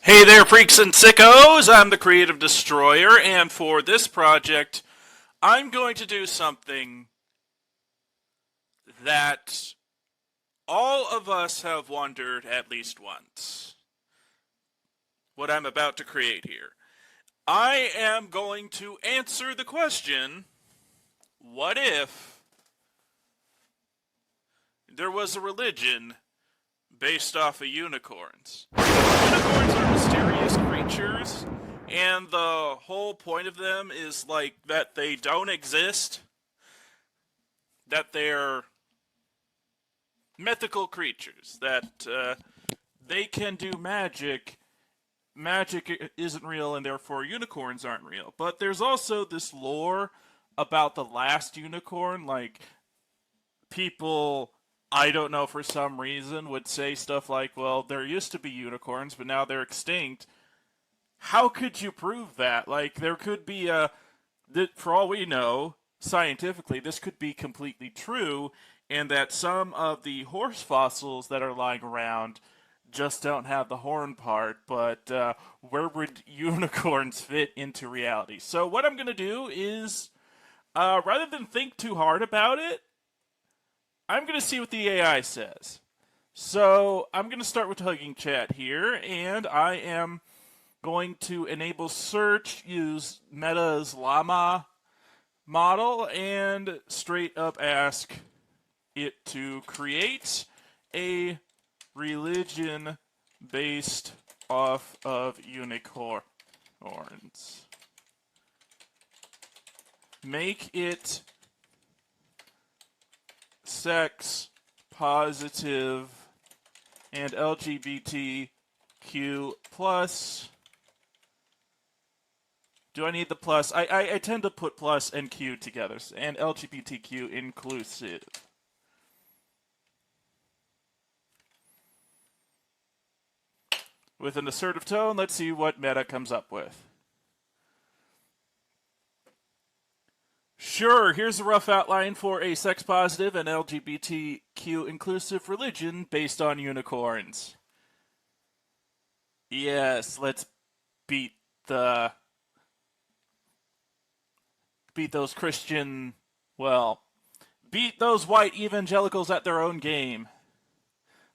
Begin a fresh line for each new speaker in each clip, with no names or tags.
Hey there, freaks and sickos! I'm the Creative Destroyer, and for this project, I'm going to do something that all of us have wondered at least once. What I'm about to create here. I am going to answer the question, what if there was a religion based off of unicorns? Unicorns are mysterious creatures, and the whole point of them is like that they don't exist, that they're mythical creatures, that they can do magic. Magic isn't real, and therefore unicorns aren't real. But there's also this lore about the last unicorn, like people, I don't know, for some reason would say stuff like, well, there used to be unicorns, but now they're extinct. How could you prove that? Like, there could be for all we know, scientifically, this could be completely true, and that some of the horse fossils that are lying around just don't have the horn part, but where would unicorns fit into reality? So what I'm going to do is, rather than think too hard about it, I'm going to see what the AI says. So I'm going to start with Hugging Chat here, and I am going to enable search, use Meta's Llama model, and straight up ask it to create a religion based off of unicorns. Make it sex positive and LGBTQ plus. Do I need the plus? I tend to put plus and Q together, and LGBTQ inclusive. With an assertive tone, let's see what Meta comes up with. Sure, here's a rough outline for a sex-positive and LGBTQ inclusive religion based on unicorns. Yes, let's beat those Christian, beat those white evangelicals at their own game.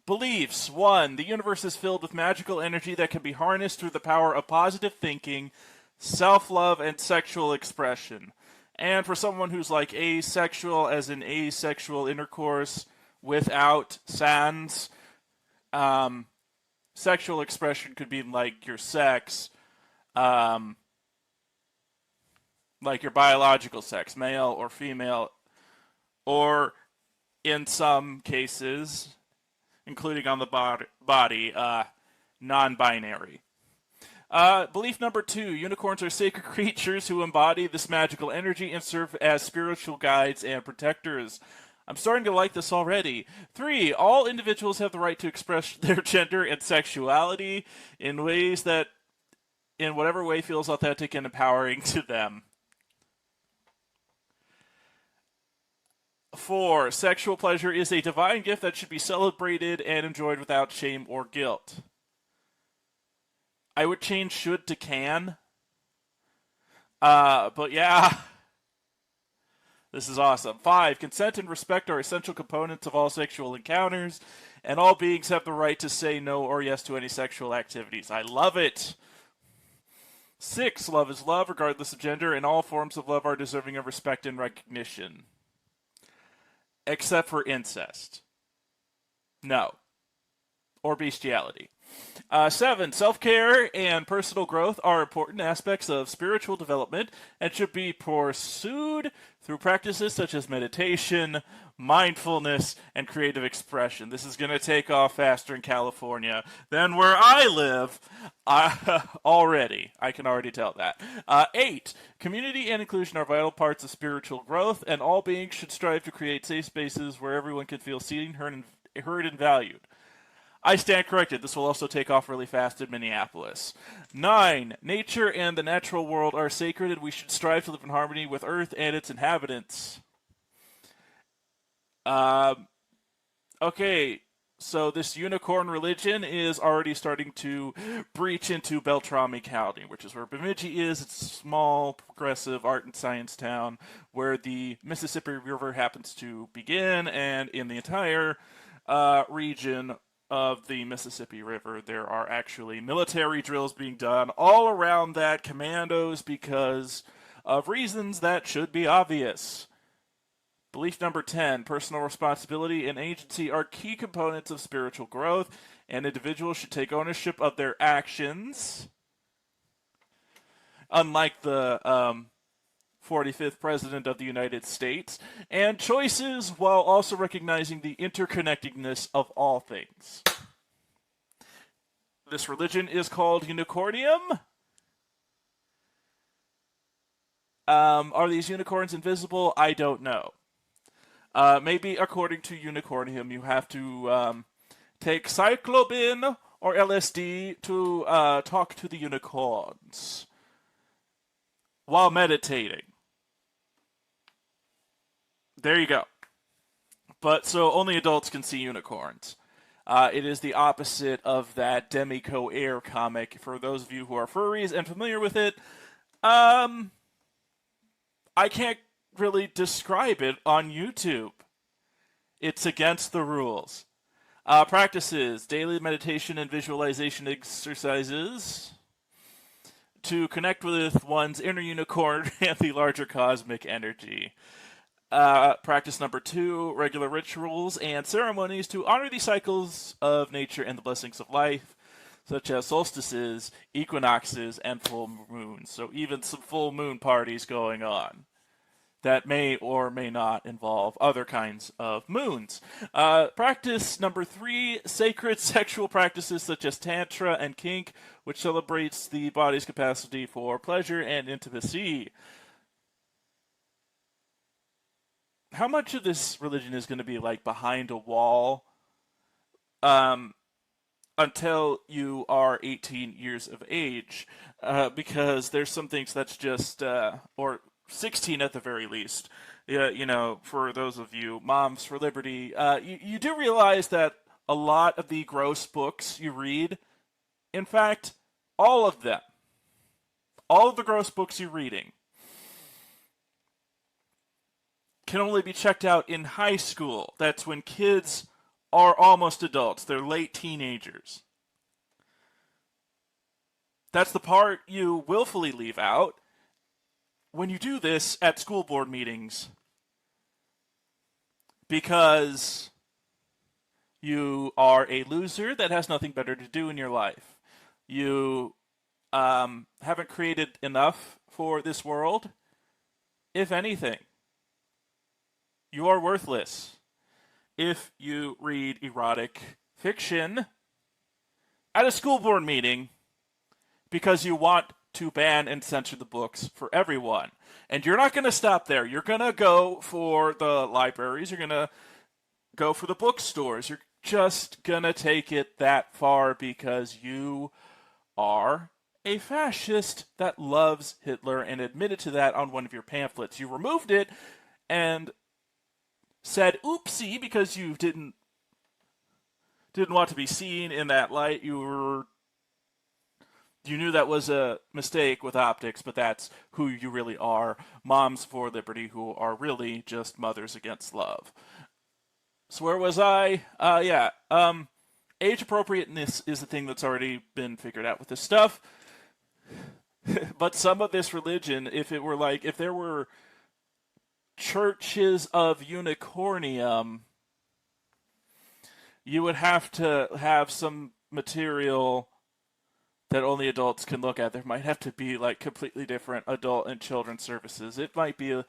Beliefs. 1. The universe is filled with magical energy that can be harnessed through the power of positive thinking, self-love, and sexual expression. And for someone who's like asexual, as in asexual intercourse without sans, sexual expression could be like your sex, like your biological sex, male or female, or in some cases, including on the body, non-binary. Belief number 2, unicorns are sacred creatures who embody this magical energy and serve as spiritual guides and protectors. I'm starting to like this already. 3, all individuals have the right to express their gender and sexuality in ways that, in whatever way feels authentic and empowering to them. 4, sexual pleasure is a divine gift that should be celebrated and enjoyed without shame or guilt. I would change should to can. But yeah, this is awesome. 5, consent and respect are essential components of all sexual encounters, and all beings have the right to say no or yes to any sexual activities. I love it. 6, love is love, regardless of gender, and all forms of love are deserving of respect and recognition. Except for incest. No. Or bestiality. 7, self-care and personal growth are important aspects of spiritual development and should be pursued through practices such as meditation, mindfulness, and creative expression. This is going to take off faster in California than where I live already. I can already tell that. 8, community and inclusion are vital parts of spiritual growth, and all beings should strive to create safe spaces where everyone can feel seen, heard, and valued. I stand corrected. This will also take off really fast in Minneapolis. 9, nature and the natural world are sacred, and we should strive to live in harmony with Earth and its inhabitants. Okay, So this unicorn religion is already starting to breach into Beltrami County, which is where Bemidji is. It's a small, progressive art and science town where the Mississippi River happens to begin, and in the entire region of the Mississippi River, there are actually military drills being done all around that, commandos, because of reasons that should be obvious. Belief number 10, personal responsibility and agency are key components of spiritual growth, and individuals should take ownership of their actions. Unlike the 45th President of the United States, and choices while also recognizing the interconnectedness of all things. This religion is called Unicornium. Are these unicorns invisible? I don't know. Maybe according to Unicornium, you have to take cyclobin or LSD to talk to the unicorns while meditating. There you go. But so only adults can see unicorns. It is the opposite of that Demico Air comic. For those of you who are furries and familiar with it, I can't really describe it on YouTube. It's against the rules. Practices, daily meditation and visualization exercises to connect with one's inner unicorn and the larger cosmic energy. Practice number 2, regular rituals and ceremonies to honor the cycles of nature and the blessings of life, such as solstices, equinoxes, and full moons. So even some full moon parties going on that may or may not involve other kinds of moons. Practice number 3, sacred sexual practices such as tantra and kink, which celebrates the body's capacity for pleasure and intimacy. How much of this religion is going to be like behind a wall until you are 18 years of age? Because there's some things that's just, or 16 at the very least. You know, for those of you moms for liberty, you do realize that a lot of the gross books you read, in fact, all of them, all of the gross books you're reading, can only be checked out in high school. That's when kids are almost adults. They're late teenagers. That's the part you willfully leave out when you do this at school board meetings, because you are a loser that has nothing better to do in your life. You haven't created enough for this world. If anything, you are worthless if you read erotic fiction at a school board meeting because you want to ban and censor the books for everyone. And you're not going to stop there. You're going to go for the libraries. You're going to go for the bookstores. You're just going to take it that far because you are a fascist that loves Hitler and admitted to that on one of your pamphlets. You removed it and said oopsie because you didn't want to be seen in that light. You knew that was a mistake with optics, but that's who you really are. Moms for liberty who are really just mothers against love. So where was I? Age appropriateness is the thing that's already been figured out with this stuff. But some of this religion, if there were churches of unicornium, you would have to have some material that only adults can look at. There might have to be like completely different adult and children's services. It might be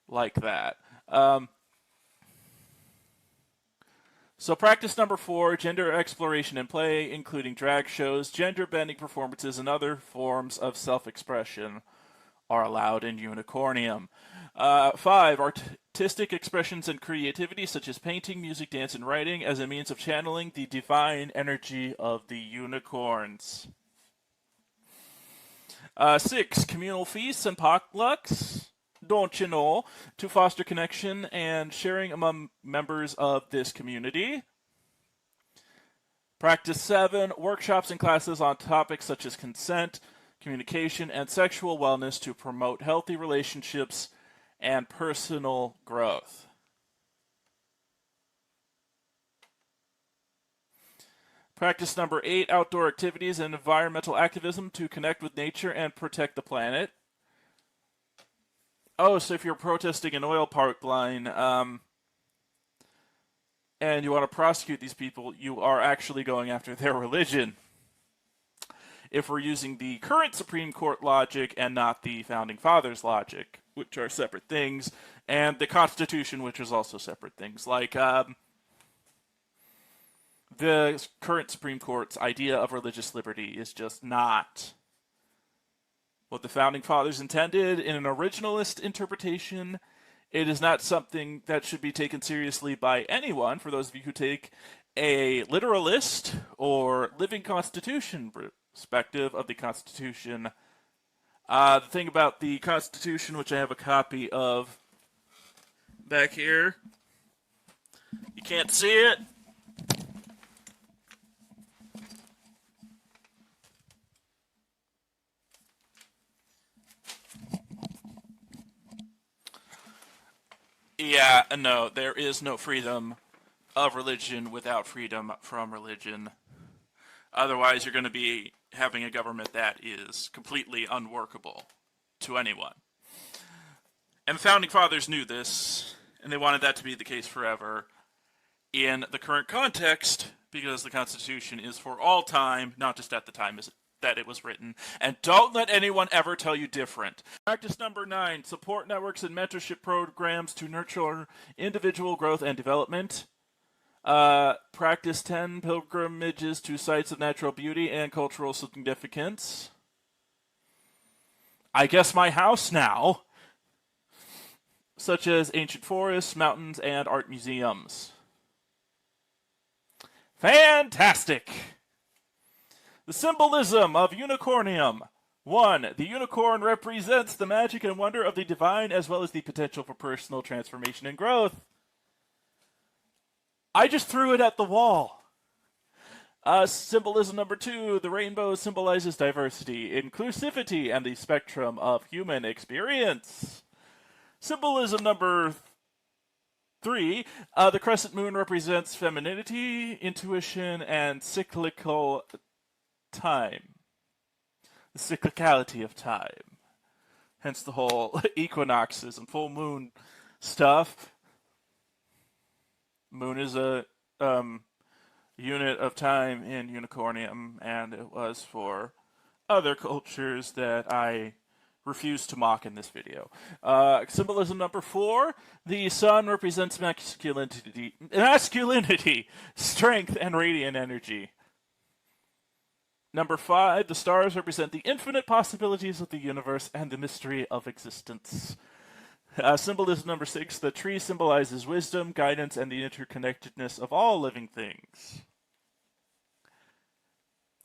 like that. So practice number 4, gender exploration and play, including drag shows, gender-bending performances, and other forms of self-expression are allowed in Unicornium. 5, artistic expressions and creativity, such as painting, music, dance, and writing, as a means of channeling the divine energy of the unicorns. 6, communal feasts and potlucks, don't you know, to foster connection and sharing among members of this community. Practice 7, workshops and classes on topics such as consent, communication, and sexual wellness to promote healthy relationships and personal growth. Practice number 8, outdoor activities and environmental activism to connect with nature and protect the planet. Oh, so if you're protesting an oil pipeline, and you want to prosecute these people, you are actually going after their religion. If we're using the current Supreme Court logic and not the Founding Fathers logic, which are separate things, and the Constitution, which is also separate things, like the current Supreme Court's idea of religious liberty is just not what the Founding Fathers intended in an originalist interpretation. It is not something that should be taken seriously by anyone, for those of you who take a literalist or living Constitution perspective of the Constitution. The thing about the Constitution, which I have a copy of back here, you can't see it. Yeah, no, there is no freedom of religion without freedom from religion. Otherwise, you're going to be having a government that is completely unworkable to anyone. And the Founding Fathers knew this, and they wanted that to be the case forever in the current context, because the Constitution is for all time, not just at the time that it was written. And don't let anyone ever tell you different. Practice number 9, support networks and mentorship programs to nurture individual growth and development. Practice 10, pilgrimages to sites of natural beauty and cultural significance. I guess my house now. Such as ancient forests, mountains, and art museums. Fantastic! The symbolism of unicornium. 1. The unicorn represents the magic and wonder of the divine, as well as the potential for personal transformation and growth. I just threw it at the wall. Symbolism number 2. The rainbow symbolizes diversity, inclusivity, and the spectrum of human experience. Symbolism number 3. The crescent moon represents femininity, intuition, and cyclical time. The cyclicality of time. Hence the whole equinoxes and full moon stuff. Moon is a unit of time in Unicornium, and it was for other cultures that I refuse to mock in this video. Symbolism number 4, the sun represents masculinity, strength, and radiant energy. Number 5, the stars represent the infinite possibilities of the universe and the mystery of existence. Symbolism number 6, the tree symbolizes wisdom, guidance, and the interconnectedness of all living things.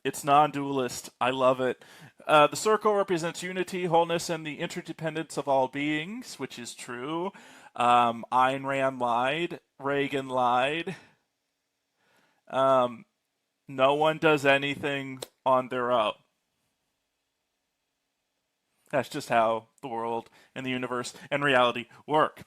It's non-dualist. I love it. The circle represents unity, wholeness, and the interdependence of all beings, which is true. Ayn Rand lied. Reagan lied. No one does anything on their own. That's just how the world and the universe and reality work.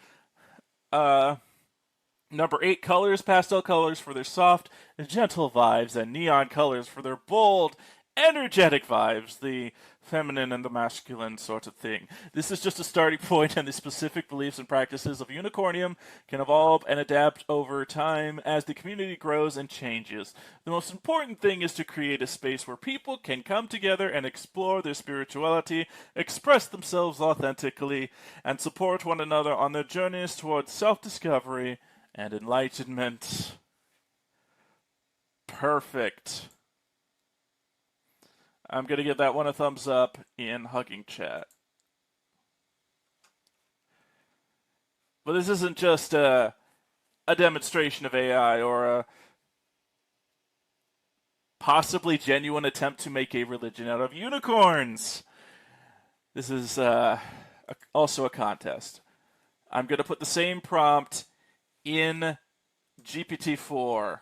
Number 8, colors, pastel colors for their soft and gentle vibes, and neon colors for their bold, energetic vibes, the feminine and the masculine sort of thing. This is just a starting point, and the specific beliefs and practices of Unicornium can evolve and adapt over time as the community grows and changes. The most important thing is to create a space where people can come together and explore their spirituality, express themselves authentically, and support one another on their journeys towards self-discovery and enlightenment. Perfect. I'm going to give that one a thumbs up in Hugging Chat. But this isn't just a demonstration of AI or a possibly genuine attempt to make a religion out of unicorns. This is also a contest. I'm going to put the same prompt in GPT-4.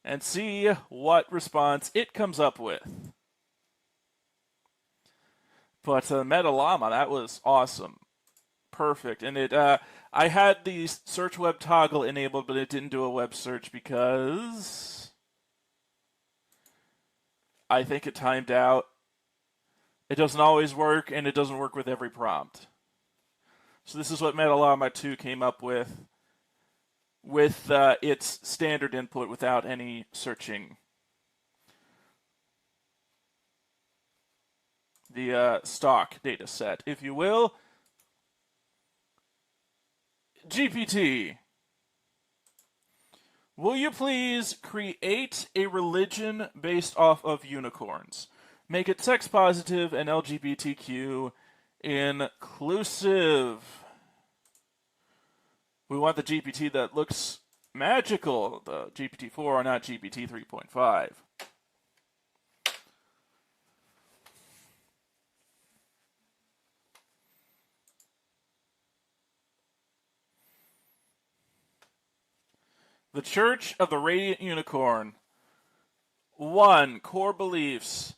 and see what response it comes up with. But Meta Llama, that was awesome. Perfect. And I had the search web toggle enabled, but it didn't do a web search because I think it timed out. It doesn't always work, and it doesn't work with every prompt. So this is what Meta Llama 2 came up with its standard input without any searching. The stock data set, if you will. GPT, will you please create a religion based off of unicorns? Make it sex positive and LGBTQ inclusive. We want the GPT that looks magical, the GPT-4, not GPT 3.5. The Church of the Radiant Unicorn. 1. Core beliefs.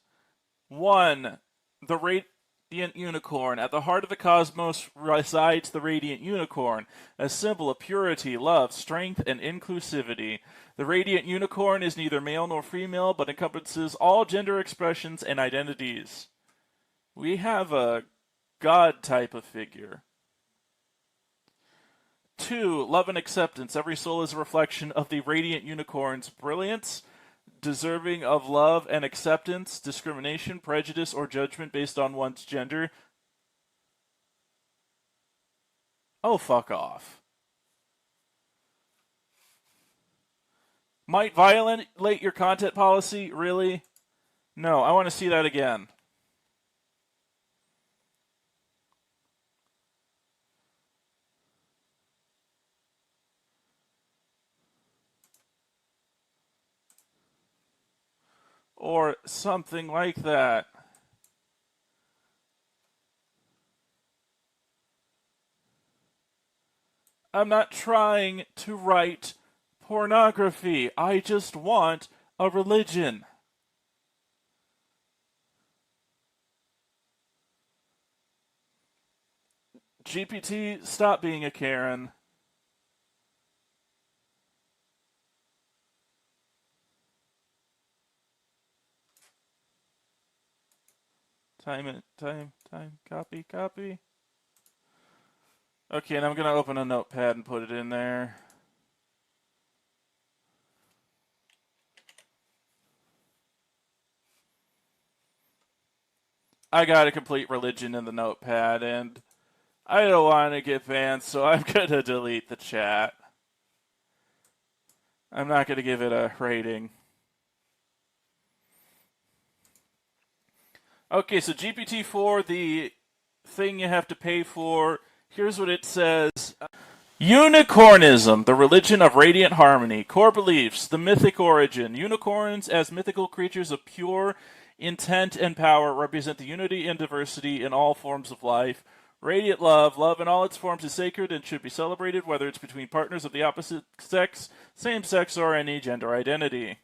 1. The Radiant Unicorn. At the heart of the cosmos resides the Radiant Unicorn, a symbol of purity, love, strength, and inclusivity. The Radiant Unicorn is neither male nor female, but encompasses all gender expressions and identities. We have a God type of figure. 2. Love and acceptance. Every soul is a reflection of the Radiant Unicorn's brilliance, deserving of love and acceptance. Discrimination, prejudice, or judgment based on one's gender. Oh, fuck off. Might violate your content policy? Really? No, I want to see that again. Or something like that. I'm not trying to write pornography. I just want a religion. GPT, stop being a Karen. Time, copy. Okay, and I'm going to open a notepad and put it in there. I got a complete religion in the notepad, and I don't want to get banned, so I'm going to delete the chat. I'm not going to give it a rating. Okay, so GPT-4, the thing you have to pay for, here's what it says. Unicornism, the religion of radiant harmony. Core beliefs, the mythic origin. Unicorns, as mythical creatures of pure intent and power, represent the unity and diversity in all forms of life. Radiant love. Love in all its forms is sacred and should be celebrated, whether it's between partners of the opposite sex, same sex, or any gender identity.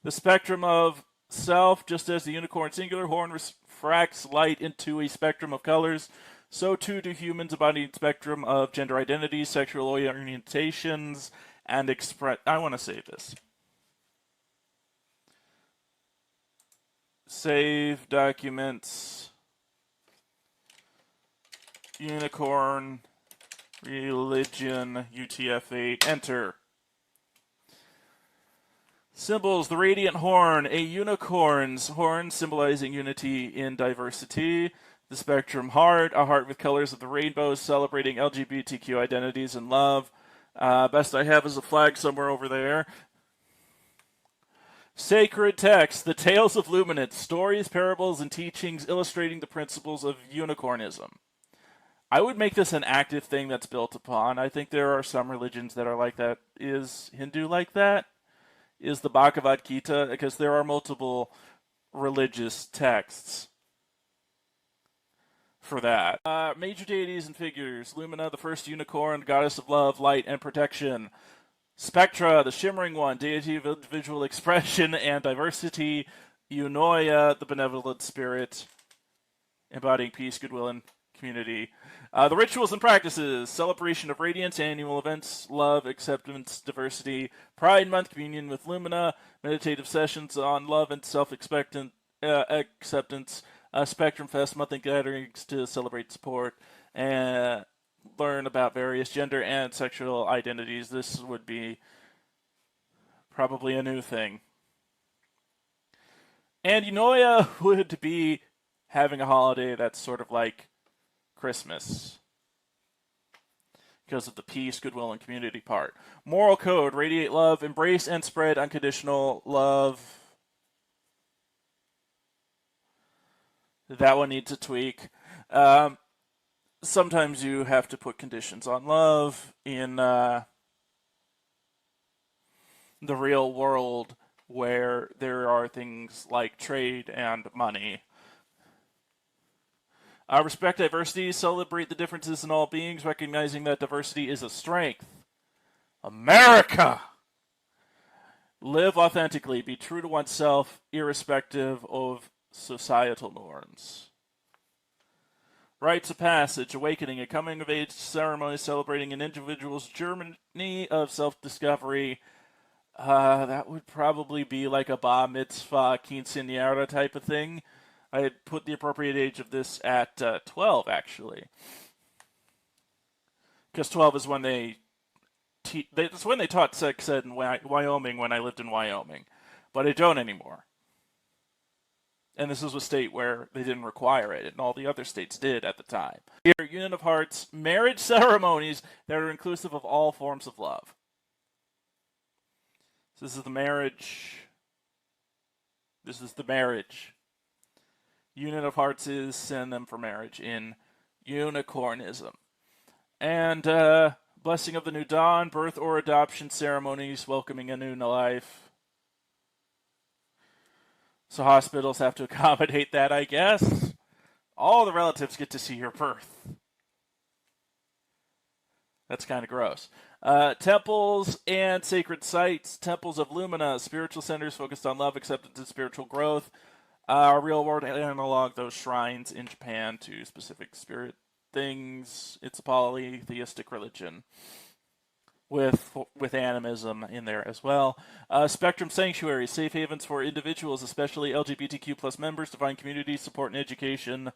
The spectrum of self, just as the unicorn singular horn refracts light into a spectrum of colors, so too do humans embody a spectrum of gender identities, sexual orientations, and express. I want to save this. Save documents. Unicorn religion UTF-8. Enter. Symbols, the radiant horn, a unicorn's horn symbolizing unity in diversity. The spectrum heart, a heart with colors of the rainbow celebrating LGBTQ identities and love. Best I have is a flag somewhere over there. Sacred text, the tales of luminance, stories, parables, and teachings illustrating the principles of unicornism. I would make this an active thing that's built upon. I think there are some religions that are like that. Is Hindu like that? Is the Bhagavad Gita? Because there are multiple religious texts for that. Major deities and figures. Lumina, the first unicorn, goddess of love, light, and protection. Spectra, the shimmering one, deity of individual expression and diversity. Eunoia, the benevolent spirit, embodying peace, goodwill, and community. The rituals and practices: celebration of radiance, annual events, love, acceptance, diversity, Pride Month, communion with Lumina, meditative sessions on love and self-acceptance, Spectrum Fest, monthly gatherings to celebrate support, and learn about various gender and sexual identities. This would be probably a new thing. And Eunoia would be having a holiday that's sort of like Christmas because of the peace, goodwill, and community part. Moral code: radiate love, embrace and spread unconditional love. That one needs a tweak. Sometimes you have to put conditions on love in the real world where there are things like trade and money. Respect diversity, celebrate the differences in all beings, recognizing that diversity is a strength. America! Live authentically, be true to oneself, irrespective of societal norms. Rites of passage, awakening, a coming-of-age ceremony celebrating an individual's journey of self-discovery. That would probably be like a bar mitzvah, quinceañera type of thing. I had put the appropriate age of this at 12, actually. Because 12 is when that's when they taught sex ed in Wyoming when I lived in Wyoming. But I don't anymore. And this is a state where they didn't require it, and all the other states did at the time. Here, Union of Hearts, marriage ceremonies that are inclusive of all forms of love. So this is the marriage. This is the marriage. Union of Hearts is send them for marriage in unicornism. And blessing of the new dawn, birth or adoption ceremonies, welcoming a new life. So hospitals have to accommodate that, I guess. All the relatives get to see your birth. That's kind of gross. Temples and sacred sites. Temples of Lumina, spiritual centers focused on love, acceptance, and spiritual growth. Real world analog, those shrines in Japan to specific spirit things. It's a polytheistic religion with animism in there as well. Spectrum sanctuaries, safe havens for individuals, especially LGBTQ plus members, to find community support and education.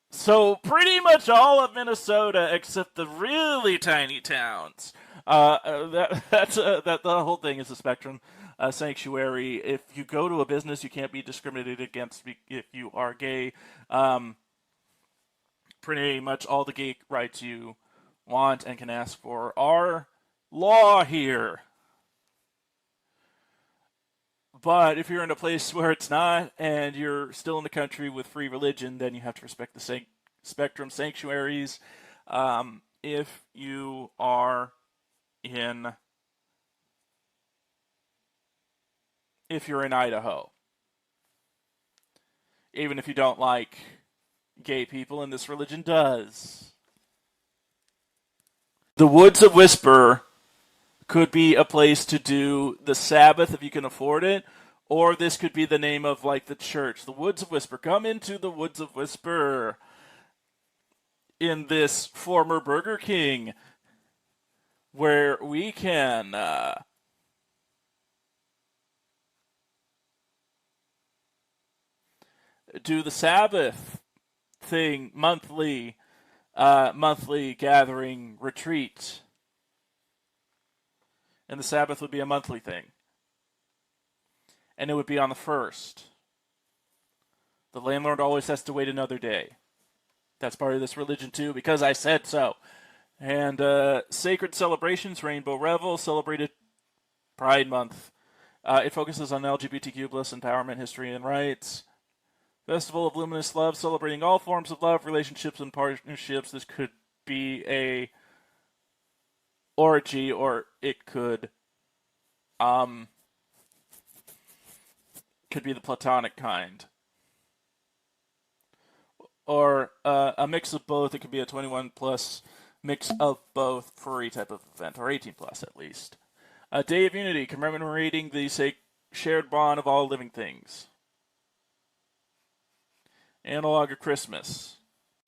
So pretty much all of Minnesota except the really tiny towns. The whole thing is a spectrum sanctuary. If you go to a business, you can't be discriminated against if you are gay. Pretty much all the gay rights you want and can ask for are law here. But if you're in a place where it's not, and you're still in the country with free religion, then you have to respect the spectrum sanctuaries. If you are if you're in Idaho, even if you don't like gay people, and this religion does. The Woods of Whisper could be a place to do the Sabbath if you can afford it, or this could be the name of like the church. The Woods of Whisper. Come into the Woods of Whisper in this former Burger King where we can do the Sabbath thing, monthly gathering retreat. And the Sabbath would be a monthly thing. And it would be on the 1st. The landlord always has to wait another day. That's part of this religion too, because I said so. And sacred celebrations, Rainbow Revel, celebrated Pride Month. It focuses on LGBTQ plus empowerment, history, and rights. Festival of Luminous Love, celebrating all forms of love, relationships, and partnerships. This could be a orgy, or it could be the platonic kind, or a mix of both. It could be a 21 plus mix of both furry type of event, or 18 plus at least. A Day of Unity, commemorating the shared bond of all living things. Analog of Christmas.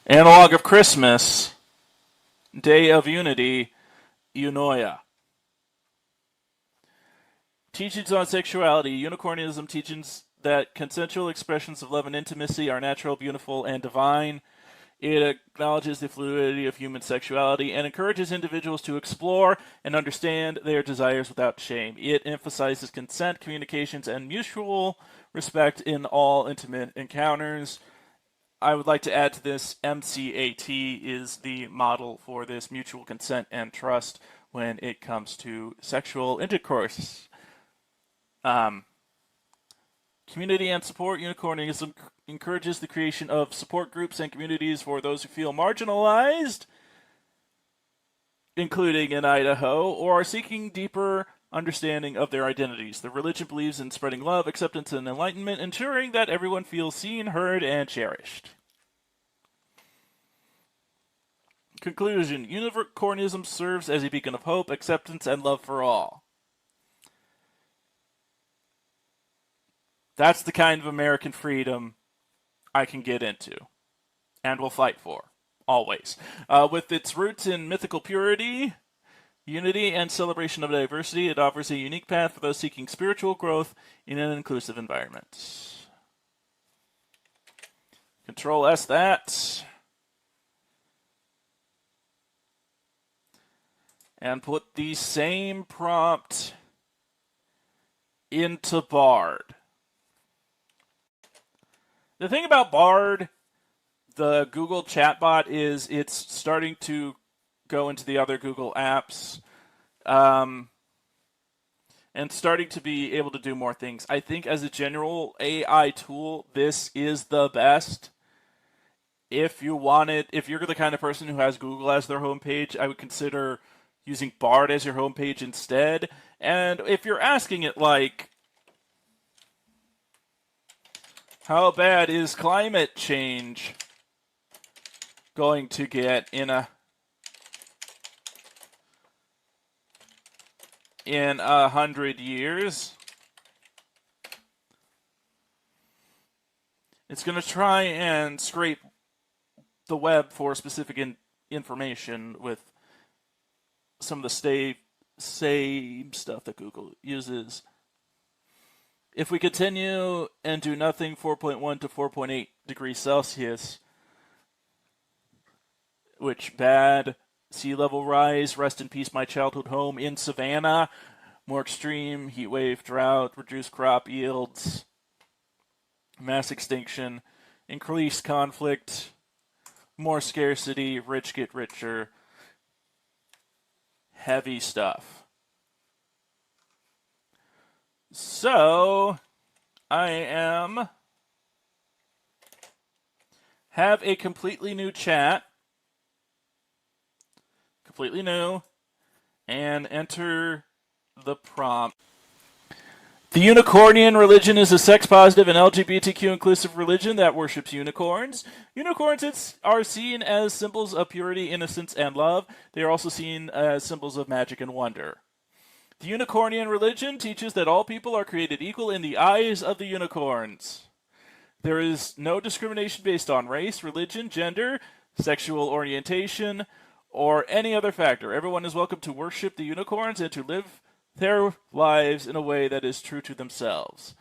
Analog of Christmas, Day of Unity, Eunoia. Teachings on sexuality. Unicornism teaches that consensual expressions of love and intimacy are natural, beautiful, and divine. It acknowledges the fluidity of human sexuality and encourages individuals to explore and understand their desires without shame. It emphasizes consent, communications, and mutual respect in all intimate encounters. I would like to add to this, MCAT is the model for this mutual consent and trust when it comes to sexual intercourse. Community and support. Unicornism encourages the creation of support groups and communities for those who feel marginalized, including in Idaho, or are seeking deeper understanding of their identities. The religion believes in spreading love, acceptance, and enlightenment, ensuring that everyone feels seen, heard, and cherished. Conclusion. Unicornism serves as a beacon of hope, acceptance, and love for all. That's the kind of American freedom I can get into and will fight for, always. With its roots in mythical purity, unity, and celebration of diversity, it offers a unique path for those seeking spiritual growth in an inclusive environment. Control S that. And put the same prompt into Bard. The thing about Bard, the Google chatbot, is it's starting to go into the other Google apps and starting to be able to do more things. I think as a general AI tool, this is the best. If you want it, if you're the kind of person who has Google as their homepage, I would consider using Bard as your homepage instead. And if you're asking it like, how bad is climate change going to get in 100 years? It's going to try and scrape the web for specific information with some of the same stuff that Google uses. If we continue and do nothing, 4.1 to 4.8 degrees Celsius, which bad, sea level rise, rest in peace my childhood home in Savannah, more extreme heat wave, drought, reduced crop yields, mass extinction, increased conflict, more scarcity, rich get richer, heavy stuff. So, I have a completely new chat, completely new, and enter the prompt. The Unicornian religion is a sex-positive and LGBTQ inclusive religion that worships unicorns. Unicorns are seen as symbols of purity, innocence, and love. They are also seen as symbols of magic and wonder. The Unicornian religion teaches that all people are created equal in the eyes of the unicorns. There is no discrimination based on race, religion, gender, sexual orientation, or any other factor. Everyone is welcome to worship the unicorns and to live their lives in a way that is true to themselves.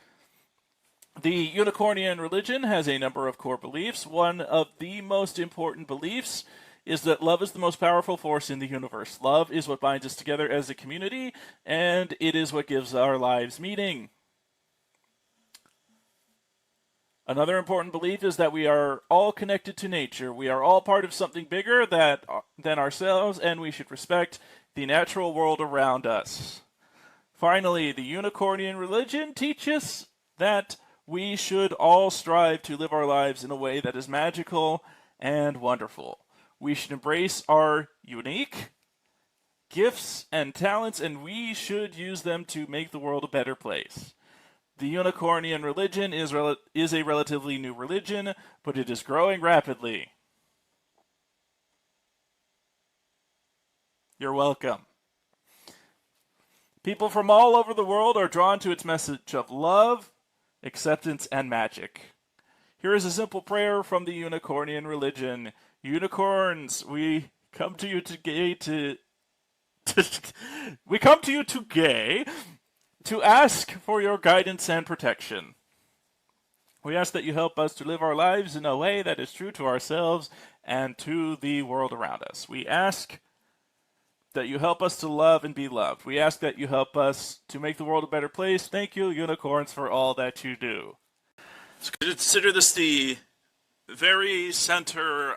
The Unicornian religion has a number of core beliefs. One of the most important beliefs is that love is the most powerful force in the universe. Love is what binds us together as a community, and it is what gives our lives meaning. Another important belief is that we are all connected to nature. We are all part of something bigger than ourselves, and we should respect the natural world around us. Finally, the Unicornian religion teaches that we should all strive to live our lives in a way that is magical and wonderful. We should embrace our unique gifts and talents, and we should use them to make the world a better place. The Unicornian religion is a relatively new religion, but it is growing rapidly. You're welcome. People from all over the world are drawn to its message of love, acceptance, and magic. Here is a simple prayer from the unicornian religion. Unicorns, we come to you today we come to you today to ask for your guidance and protection. We ask that you help us to live our lives in a way that is true to ourselves and to the world around us. We ask that you help us to love and be loved. We ask that you help us to make the world a better place. Thank you, unicorns, for all that you do. So consider this the very center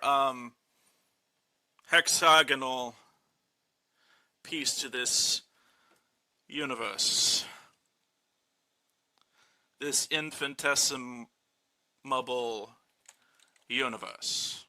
hexagonal piece to this universe. This infinitesimal universe.